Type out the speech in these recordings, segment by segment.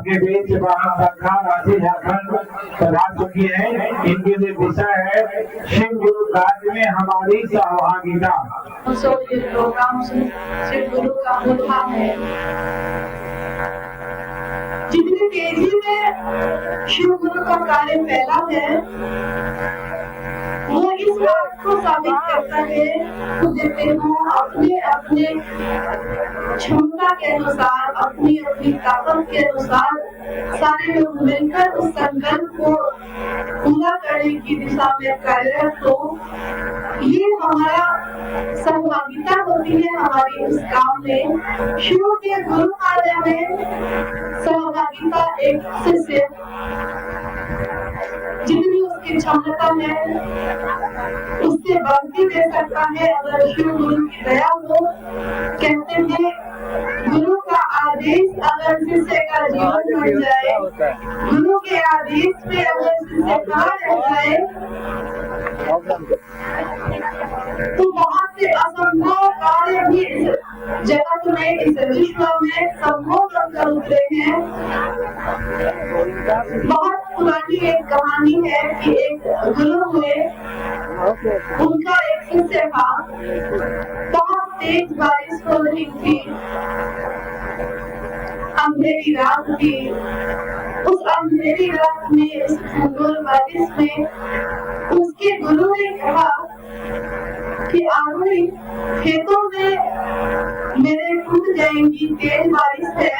आपके बीच सरकार राशि झारखंड प्रधान चुकी है। इनके लिए विषय है शिव गुरु कार्य में हमारी सहभागिता। ये प्रोग्राम शिव गुरु का मुद्दा है। जितनी तेजी में शिव गुरु का कार्य फैला है वो इस बात को साबित करता है देते हो अपने अपने क्षमता के अनुसार, अपनी अपनी ताकत के अनुसार सारे लोग मिलकर उस संकल्प को पूरा करने की दिशा में कार्यरत हो। ये हमारा सहभागिता होती है हमारी उस काम में। शिव के गुरु कार्य में सहभागिता एक से जितनी उसकी क्षमता है उससे बढ़ती दे सकता है अगर शिव गुरु की दया हो। कहते हैं गुरु का आदेश अगर शिष्य का जीवन बन जाए, गुरु के आदेश पे अगर शिष्य खड़ा रह जाए तो बहुत से असंभव कार्य भी इस जगत में, इस विश्व में संभव बनकर उतरे हैं। बहुत पुरानी एक कहानी है कि एक गुरु हुए, उनका एक शिष्य था। बहुत तेज बारिश हो रही थी, अंधेरी रात थी। उस अंधेरी रात में, उस घोर बारिश में उसके गुरु ने कहा कि आरोही खेतों में मेरे टूट जाएंगी, तेज बारिश है,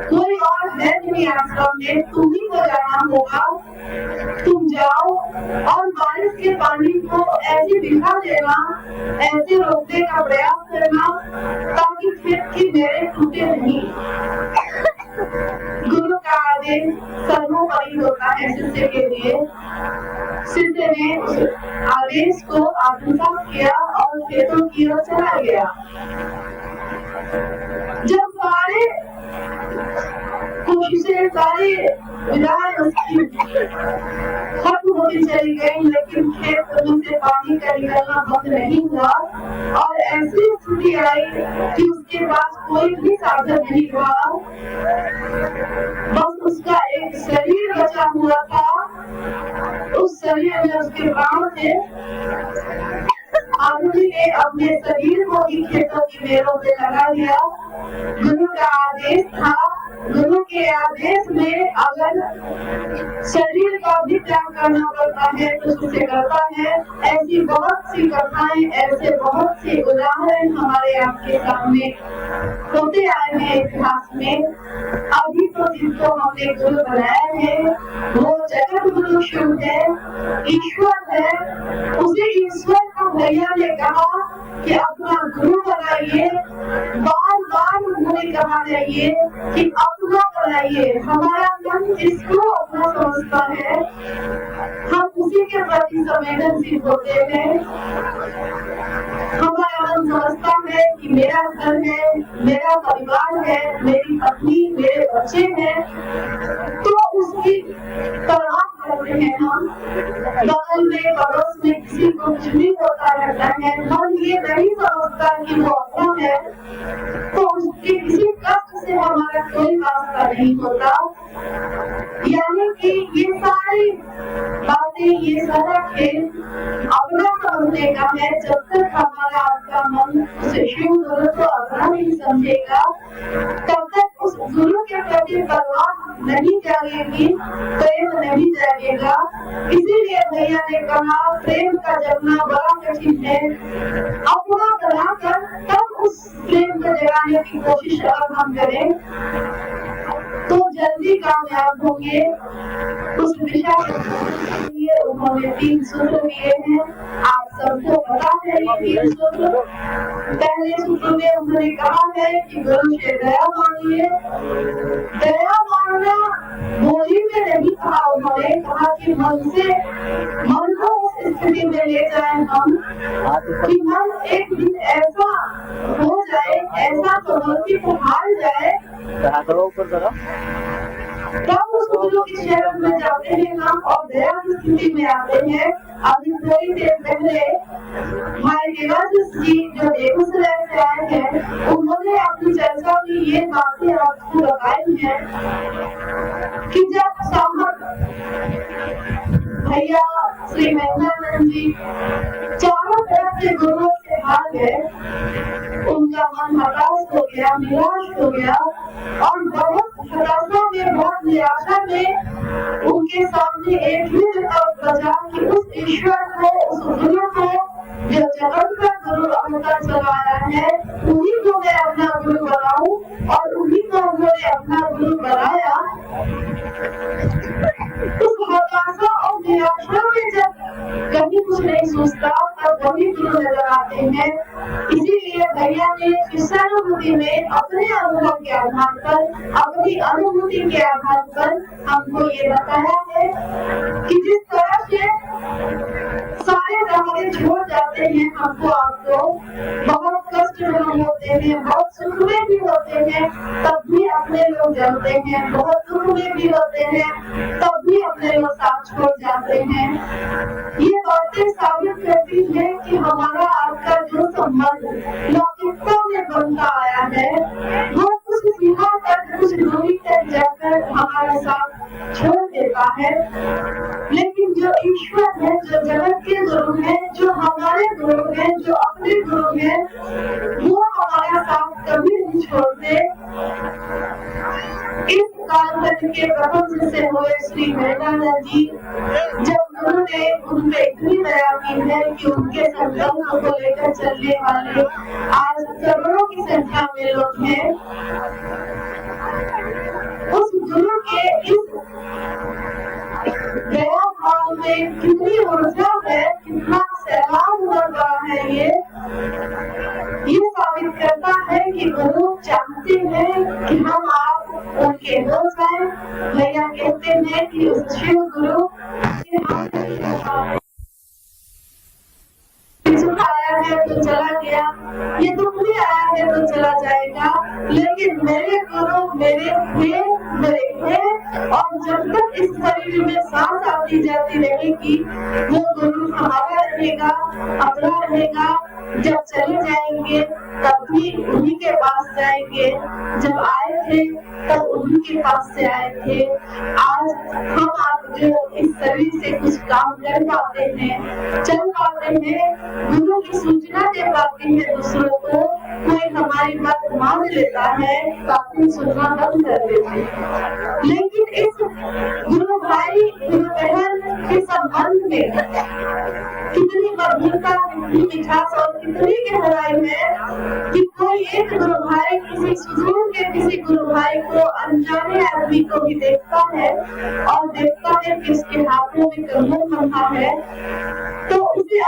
कोई और है नहीं आश्रम में, तुम ही को जाना होगा। तुम जाओ और बारिश के पानी को ऐसे दिखा देना, ऐसे रोकने का प्रयास करना ताकि खेत की मेरे टूटे नहीं। गुरु का आदेश सर्वोपरि होता है शिष्य के लिए। शिष्य ने उस आदेश को आत्मसात किया और खेतों की ओर चला गया। जब सारे कोशिशें, सारी विधाएं उसकी खत्म होती चली गई, लेकिन खेत में से पानी का निकलना बंद नहीं हुआ और ऐसी स्थिति आई कि उसके पास कोई भी साधन नहीं हुआ। बस उसका एक शरीर बचा हुआ था, उस शरीर में उसके प्राण थे। आदमी ने अपने शरीर को ही खेतों की मेलों पे लगा दिया। गुरु का आदेश था, गुरु के आदेश में अगर शरीर का भी त्याग करना पड़ता है तो उसे करता है। ऐसी बहुत सी कथाएं, ऐसे बहुत से उदाहरण हमारे आपके सामने होते आए हैं इतिहास में। अभी तो जिनको हमने गुरु बनाया है वो जगत गुरु शिव है, ईश्वर है। उसी ईश्वर को भैया ने कहा कि अपना गुरु बनाइए। बार बार उन्होंने कहा जाइए कि अपना बनाइए। हमारा मन इसको अपना समझता है, हम उसी के प्रति संवेदनशील होते हैं। हमारा मन समझता है कि मेरा घर है, मेरा परिवार है, मेरी पत्नी, मेरे बच्चे हैं, तो उसकी परवाह करते हैं हम। बगल में, पड़ोस में किसी को कुछ भी होता रहता है, मन ये नहीं समझता कि वो अपना है, तो उसके किसी कष्ट से हमारा कोई वास्ता नहीं होता। यानी कि ये सारी बातें, ये सारा खेल अपना समझने का है। जब तक हमारा आपका मन उसे शिव गुरु को अपना नहीं समझेगा तब तक उस गुरु के प्रति परवाह नहीं जागेगी, प्रेम नहीं जागेगा। इसीलिए भैया ने कहा प्रेम का जगना बड़ा कठिन है। अपना बनाकर तब उस प्रेम को जगाने की कोशिश अगर हम करें तो जल्दी कामयाब होंगे। उस दिशा लिए उन्होंने 3 सूत्र दिए हैं, आप सबको पता है ये 3 सूत्र। पहले सूत्र में उन्होंने कहा है कि गुरु से दया मांगिए। दया मांगना बोली में नहीं कहा, उन्होंने कहा कि मन से, मन को उस स्थिति में ले जाए हम कि मन एक दिन ऐसा हो जाए, ऐसा चुनौती को हार जाए, तब उसको गुरु की शरण में जाते हैं हम और दया की स्थिति में आते हैं। अभी थोड़ी देर पहले भाई देवाशीष जी जो बेगूसराय से आए हैं, उन्होंने अपनी चर्चा में ये बातें आपको बताई हैं कि जब सामक भैया श्री महिमानंद जी चारों तरफ से गुरुओं से हार गए, उनका मन हताश हो गया, निराश हो गया और बहुत हताशा में, बहुत निराशा में उनके सामने एक ही विकल्प बचा कि उस ईश्वर को, उस गुरु को जो जगत का गुरु अवतार चलाया है, उन्हीं को मैं अपना गुरु बनाऊं और उन्हीं को उन्होंने अपना गुरु बनाया। उस हताशा और निराशा में जब कहीं कुछ नहीं सोचता तब वही गुरु नजर आते हैं। इसीलिए भैया ने शिष्यानुभूति में अपने अनुभव के आधार पर, अपनी अनुभूति के आधार पर हमको ये बताया है कि जिस तरह से सारे रास्ते छोड़ जाते हैं हमको, आपको बहुत कष्ट में होते हैं, बहुत सुख में भी होते हैं, तब भी अपने लोग जलते हैं, बहुत दुख में भी होते हैं, तब भी अपने लोग साथ छोड़ जाते हैं। ये बातें साबित करती है कि हमारा आपका जो संबंध लौकिकता में बनता आया है, वो कुछ सीमा तक, कुछ दूरी तक जाकर हमारे साथ छोड़ देता है। लेकिन जो ईश्वर है, जो जगत के गुरु हैं, जो हमारे गुरु हैं, जो अपने गुरु हैं, वो हमारा साथ कभी नहीं छोड़ते। इस कालखंड के प्रपंच से हुए श्री महिमानंद जी, जब गुरु ने उन पे इतनी दया की है कि उनके संकल्प को लेकर चलने वाले आज करोड़ों की संख्या में लोग हैं, उस गुरु के इस दया भाव में कितनी ऊर्जा है, कितना सैलाब उमड़ रहा है, ये साबित करता है कि गुरु चाहते हैं कि हम आप उनके हो जाए। भैया कहते हैं कि उस शिव गुरु आया है तो चला गया, ये दुख भी आया है तो चला जाएगा, लेकिन मेरे गुरु मेरे हैं और जब तक इस शरीर में सांस आती जाती रहेगी वो गुरु हमारा रहेगा, अपना रहेगा। जब चले जाएंगे तब भी उन्हीं के पास जाएंगे, जब आए थे तब उन्हीं के पास से आए थे। आज हम आप जो इस शरीर से कुछ काम कर पाते हैं, चल पाते हैं, गुरु की सूचना दे पाते हैं दूसरों को, कोई हमारी बात मान लेता है तो अपनी सुनना बंद कर देते हैं। लेकिन इस गुरु भाई गुरु बहन के संबंध में कितनी मधुरता, कितनी मिठास और कितनी गहराई है कि कोई एक गुरु भाई किसी सुदूर के किसी गुरु भाई को, अनजाने आदमी को भी देखता है और देखता है कि उसके हाथों में कंगन बंधा है तो उसे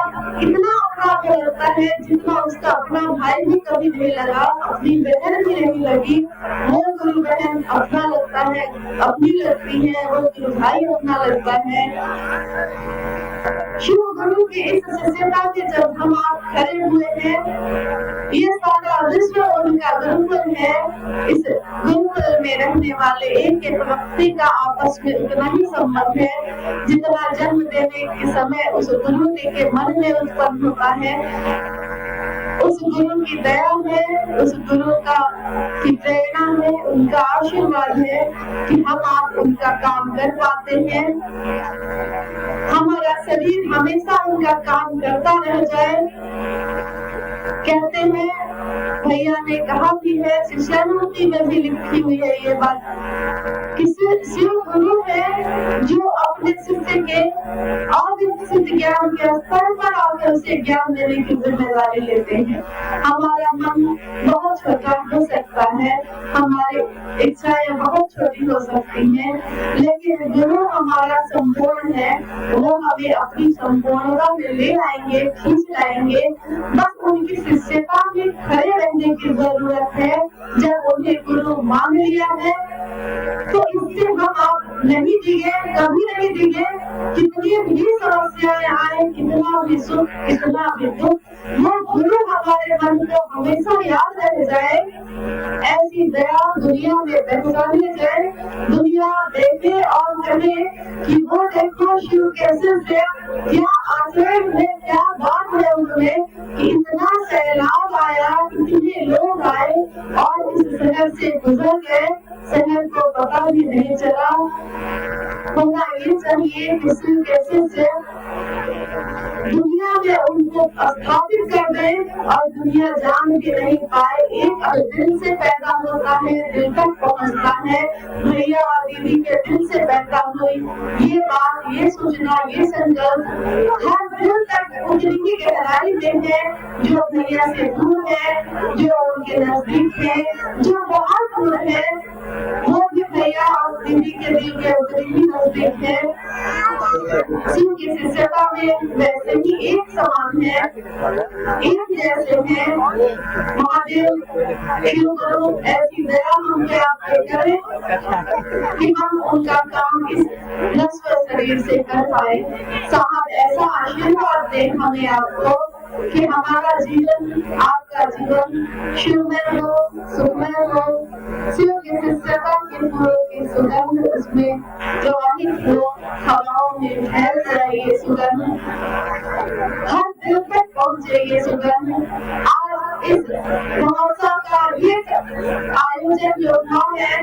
इतना अपना लगता है जितना उसका अपना भाई भी कभी नहीं लगा, अपनी बहन भी नहीं लगी। वो गुरु बहन अपना लगता है, अपनी लगती है, वो गुरु भाई अपना लगता है। शिव गुरु की इस शिष्यता से जब हम आप खड़े हुए हैं, ये सारा विश्व उनका गुरुकुल है। इस गुरुकुल में रहने वाले एक एक व्यक्ति का आपस में उतना ही संबंध है जितना जन्म देने के समय उस गुरु के मन में उत्पन्न होता है। उस गुरु की दया है, उस गुरु की प्रेरणा है, उनका आशीर्वाद है कि हम आप उनका काम कर पाते हैं। हमारा शरीर हमेशा उनका काम करता रह जाए। कहते हैं, भैया ने कहा भी है, शिष्यानुभूति में भी लिखी हुई है ये बात कि शिव गुरु है जो अपने शिष्य के अविकसित ज्ञान के स्तर पर आकर उसे ज्ञान देने की जिम्मेदारी लेते हैं। हमारा मन बहुत छोटा हो सकता है, हमारी इच्छाएं बहुत छोटी हो सकती हैं, लेकिन गुरु हमारा संपूर्ण है, वो हमें अपनी संपूर्णता में ले आएंगे, खींच लाएंगे। बस उनकी शिष्यता में खड़े रहने की जरूरत है। जब उन्हें गुरु मान लिया है तो इससे हम आप नहीं दिए, कभी नहीं दिए, कितनी भी समस्याएं आए, कितना भी सुख, कितना भी दुख, वो गुरु हमारे मन को हमेशा याद रह जाए। ऐसी दया दुनिया में पहचानी जाए, दुनिया देखे और बोले कि वो देखो शिव कैसे थे, क्या आचरण में क्या बात है उनमें कि इतना सैलाब आया, इतने लोग आए और इस शहर से गुजर गए, शहर को पता भी नहीं चला। होना ये चाहिए कि शिव कैसे से दुनिया में उनको स्थापित कर दे और दुनिया जान भी नहीं पाए। एक दिल से पैदा होता है, दिल तक पहुंचता है। भैया और दीदी के दिल से पैदा हुई ये बात, ये सोचना, ये संकल्प हर दिल तक उतनी ही गहराई में है जो भैया से दूर है, जो उनके नजदीक है, जो बहुत दूर है, वो भी भैया और दीदी के दिल के उतनी ही नजदीक है। शिव की शिष्यता में वैसे ही एक समान है, एक जैसे हैं। महादेव शिव गुरु ऐसी दया हम पे आप पे करें कि हम उनका काम इस नश्वर शरीर से कर पाए। साहब ऐसा आशीर्वाद दे हमें आपको कि हमारा जीवन, आपका जीवन शिवमय हो, सुखमय हो। शिव की शिष्यता के फूलों की सुगंध उसमें प्रवाहित हो, हवाओं में फैल जाए ये सुगंध, हर दिल तक पहुंचे ये सुगंध। आज इस महोत्सव का ये आयोजन जो हुआ है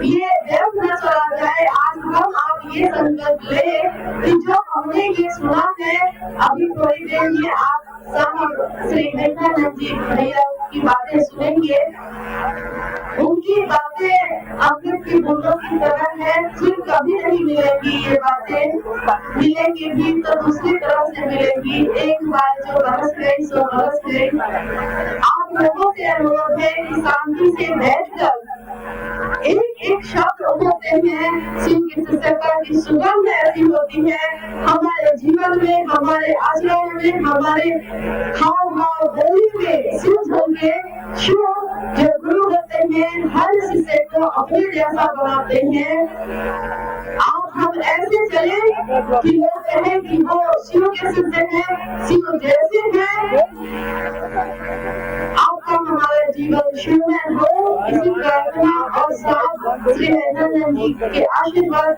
ये व्यर्थ न चला जाए। आज हम आप ये संकल्प ले कि जो हमने ये सुना है, अभी थोड़ी देर में आप साहब श्री विवेकानंद जी भैया की बातें सुनेंगे। उनकी बातें अमृत की बूंदों की तरह है, फिर कभी नहीं मिलेगी ये बातें, मिलेंगी भी तो दूसरी तरफ से मिलेगी। एक बार जो बरस गई सो बरस गई। आप लोगों से अनुरोध है कि शांति से बैठकर एक एक शब्द उठाते हैं। शिव की शिष्यता की सुगंध ऐसी होती है हमारे जीवन में, हमारे आचरण में, हमारे हाव भाव बोली में शिव होंगे। शिव जो गुरु होते हैं हर शिष्य को अपने जैसा बनाते हैं। आप हम ऐसे चले कि लोग कहें कि वो शिव के शिष्य हैं, शिव जैसे हैं। आपका हमारा जीवन शिवमय हो, इसी प्रार्थना और साथ श्री विवेकानंद जी के आशीर्वाद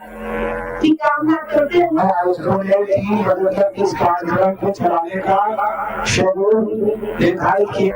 की कामना करते हैं। इस कार्यक्रम को चलाने का शेड्यूल निर्धारित किया।